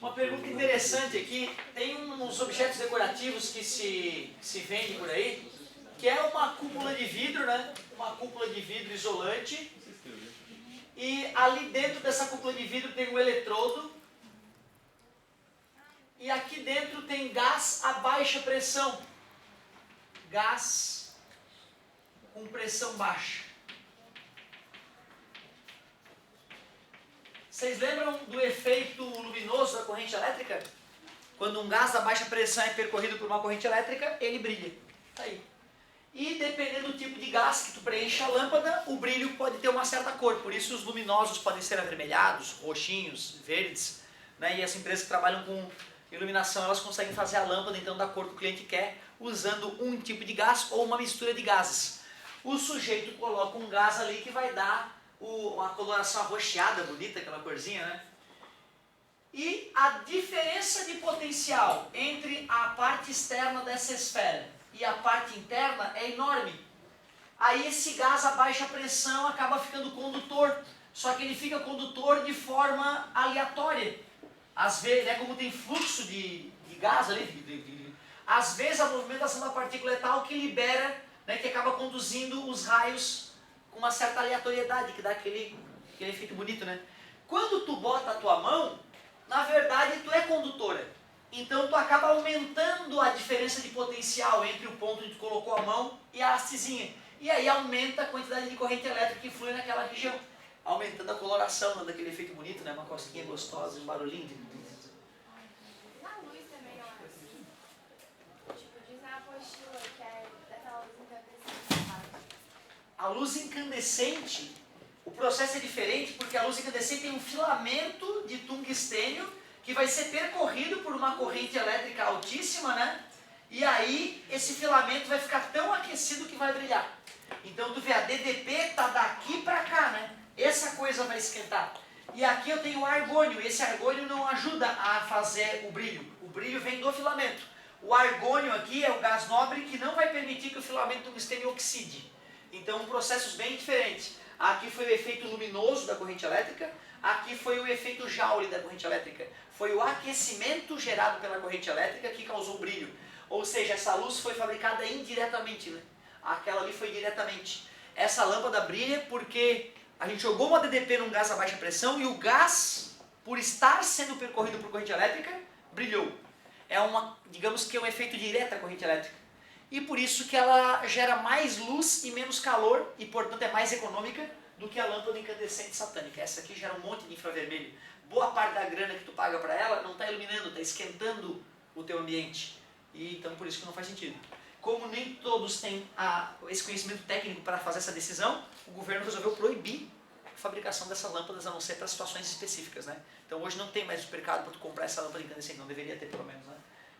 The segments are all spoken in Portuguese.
Uma pergunta interessante aqui, tem uns objetos decorativos que se vende por aí, que é uma cúpula de vidro, né? Uma cúpula de vidro isolante. E ali dentro dessa cúpula de vidro tem um eletrodo. E aqui dentro tem gás a baixa pressão. Gás com pressão baixa. Vocês lembram do efeito luminoso da corrente elétrica? Quando um gás a baixa pressão é percorrido por uma corrente elétrica, ele brilha. Tá aí. E dependendo do tipo de gás que tu preenche a lâmpada, o brilho pode ter uma certa cor. Por isso os luminosos podem ser avermelhados, roxinhos, verdes. Né? E as empresas que trabalham com iluminação, elas conseguem fazer a lâmpada então da cor que o cliente quer, usando um tipo de gás ou uma mistura de gases. O sujeito coloca um gás ali que vai dar uma coloração arroxeada, bonita, aquela corzinha, né? E a diferença de potencial entre a parte externa dessa esfera e a parte interna é enorme. Aí esse gás a baixa pressão acaba ficando condutor, só que ele fica condutor de forma aleatória. Às vezes, né, como tem fluxo de gás ali, às vezes a movimentação da partícula é tal que libera, né, que acaba conduzindo os raios com uma certa aleatoriedade, que dá aquele efeito bonito, né? Quando tu bota a tua mão, na verdade tu é condutora. Então tu acaba aumentando a diferença de potencial entre o ponto onde tu colocou a mão e a hastezinha. E aí aumenta a quantidade de corrente elétrica que flui naquela região. Aumentando a coloração, dando aquele efeito bonito, né? Uma cosquinha gostosa, um barulhinho. Na luz também não é assim? Tipo, diz na apostila que é daquela luz incandescente, sabe? A luz incandescente, o processo é diferente porque a luz incandescente tem um filamento de tungstênio que vai ser percorrido por uma corrente elétrica altíssima, né? E aí esse filamento vai ficar tão aquecido que vai brilhar. Então tu vê, a DDP tá daqui para cá, né? Essa coisa vai esquentar. E aqui eu tenho o argônio, esse argônio não ajuda a fazer o brilho vem do filamento. O argônio aqui é o gás nobre que não vai permitir que o filamento tungstênio oxide. Então, processos bem diferentes. Aqui foi o efeito luminoso da corrente elétrica, aqui foi o efeito Joule da corrente elétrica. Foi o aquecimento gerado pela corrente elétrica que causou o brilho. Ou seja, essa luz foi fabricada indiretamente, né? Aquela ali foi diretamente. Essa lâmpada brilha porque a gente jogou uma DDP num gás a baixa pressão e o gás, por estar sendo percorrido por corrente elétrica, brilhou. É digamos que é um efeito direto da corrente elétrica. E por isso que ela gera mais luz e menos calor e, portanto, é mais econômica do que a lâmpada incandescente satânica. Essa aqui gera um monte de infravermelho. Boa parte da grana que tu paga para ela não está iluminando, está esquentando o teu ambiente. E então por isso que não faz sentido. Como nem todos têm esse conhecimento técnico para fazer essa decisão, o governo resolveu proibir a fabricação dessas lâmpadas, a não ser para situações específicas, né? Então hoje não tem mais supermercado para tu comprar essa lâmpada incandescente, não deveria ter pelo menos, né?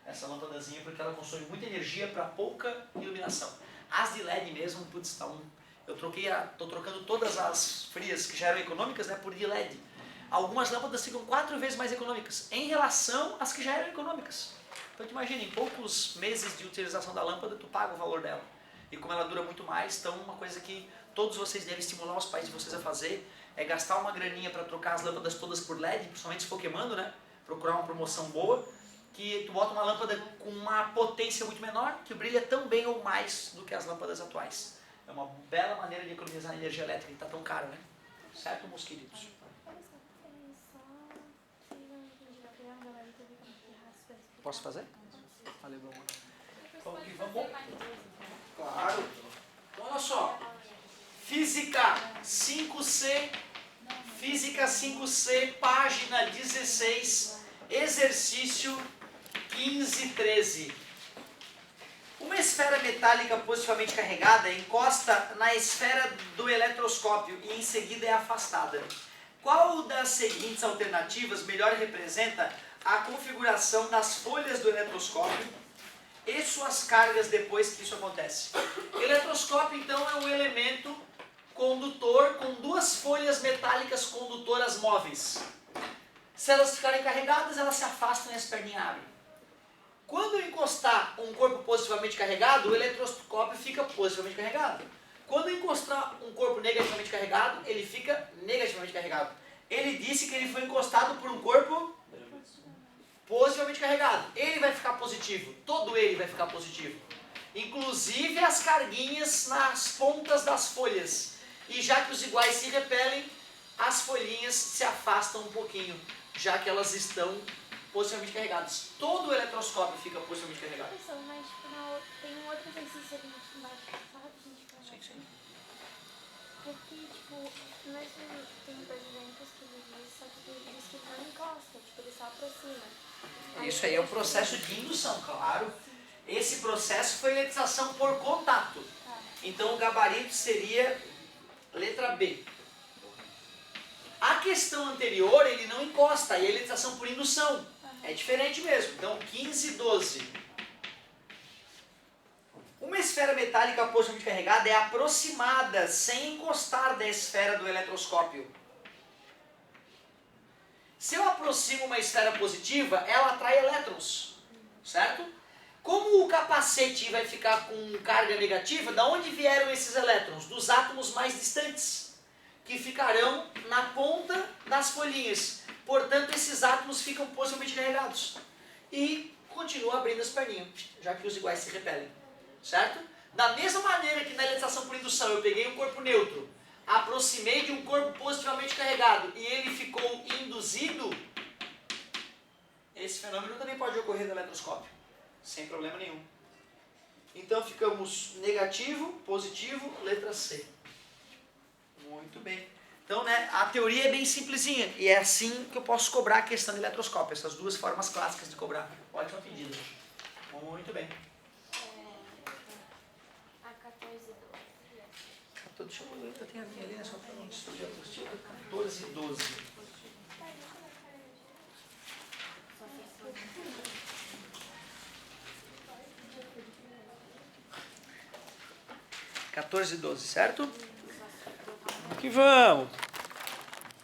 Essa lâmpadazinha, porque ela consome muita energia para pouca iluminação. As de LED mesmo, putz, tô trocando todas as frias que já eram econômicas, né, por de LED. Algumas lâmpadas ficam 4 vezes mais econômicas em relação às que já eram econômicas. Então tu imagina, em poucos meses de utilização da lâmpada, tu paga o valor dela. E como ela dura muito mais, então uma coisa que todos vocês devem estimular os pais de vocês a fazer é gastar uma graninha para trocar as lâmpadas todas por LED, principalmente se for queimando, né? Procurar uma promoção boa, que tu bota uma lâmpada com uma potência muito menor, que brilha tão bem ou mais do que as lâmpadas atuais. É uma bela maneira de economizar energia elétrica, que está tão caro, né? Certo, meus queridos? Posso fazer? Valeu, meu amor. Vamos? Claro. Então, olha só. Física 5C, página 16, exercício 15-13. Uma esfera metálica positivamente carregada encosta na esfera do eletroscópio e em seguida é afastada. Qual das seguintes alternativas melhor representa a configuração das folhas do eletroscópio e suas cargas depois que isso acontece? Eletroscópio, então, é um elemento condutor com 2 folhas metálicas condutoras móveis. Se elas ficarem carregadas, elas se afastam e as perninhas abrem. Quando eu encostar um corpo positivamente carregado, o eletroscópio fica positivamente carregado. Quando eu encostar um corpo negativamente carregado, ele fica negativamente carregado. Ele disse que ele foi encostado por um corpo positivamente carregado. Ele vai ficar positivo, todo ele vai ficar positivo. Inclusive as carguinhas nas pontas das folhas. E já que os iguais se repelem, as folhinhas se afastam um pouquinho, já que elas estão positivamente carregadas. Todo o eletroscópio fica positivamente carregado. Professor, mas tipo, tem um outro exercício ali embaixo, só rapidinho de falar. Sim, sim. Porque, tipo, nós tem dois exemplos que ele diz, só que ele diz que ele não encosta, tipo, ele só aproxima. Isso aí é um processo de indução, claro. Esse processo foi eletrização por contato. Então o gabarito seria letra B. A questão anterior, ele não encosta, e a eletrização por indução. É diferente mesmo. Então 15 e 12. Uma esfera metálica positivamente carregada é aproximada sem encostar da esfera do eletroscópio. Se eu aproximo uma esfera positiva, ela atrai elétrons, certo? Como o capacete vai ficar com carga negativa, da onde vieram esses elétrons? Dos átomos mais distantes, que ficarão na ponta das folhinhas. Portanto, esses átomos ficam positivamente carregados. E continua abrindo as perninhas, já que os iguais se repelem, certo? Da mesma maneira que na eletrização por indução eu peguei um corpo neutro, aproximei de um corpo positivamente carregado e ele ficou induzido, esse fenômeno também pode ocorrer no eletroscópio, sem problema nenhum. Então ficamos negativo, positivo, letra C. Muito bem. Então, né, a teoria é bem simplesinha e é assim que eu posso cobrar a questão de eletroscópio, essas duas formas clássicas de cobrar. Ótima pedida. Muito bem. A 14 e 12. Deixa eu ver, eu tenho a minha ali, né, só para não destruir a apostila. 14 e 12. 14 e 12, certo? Que vamos!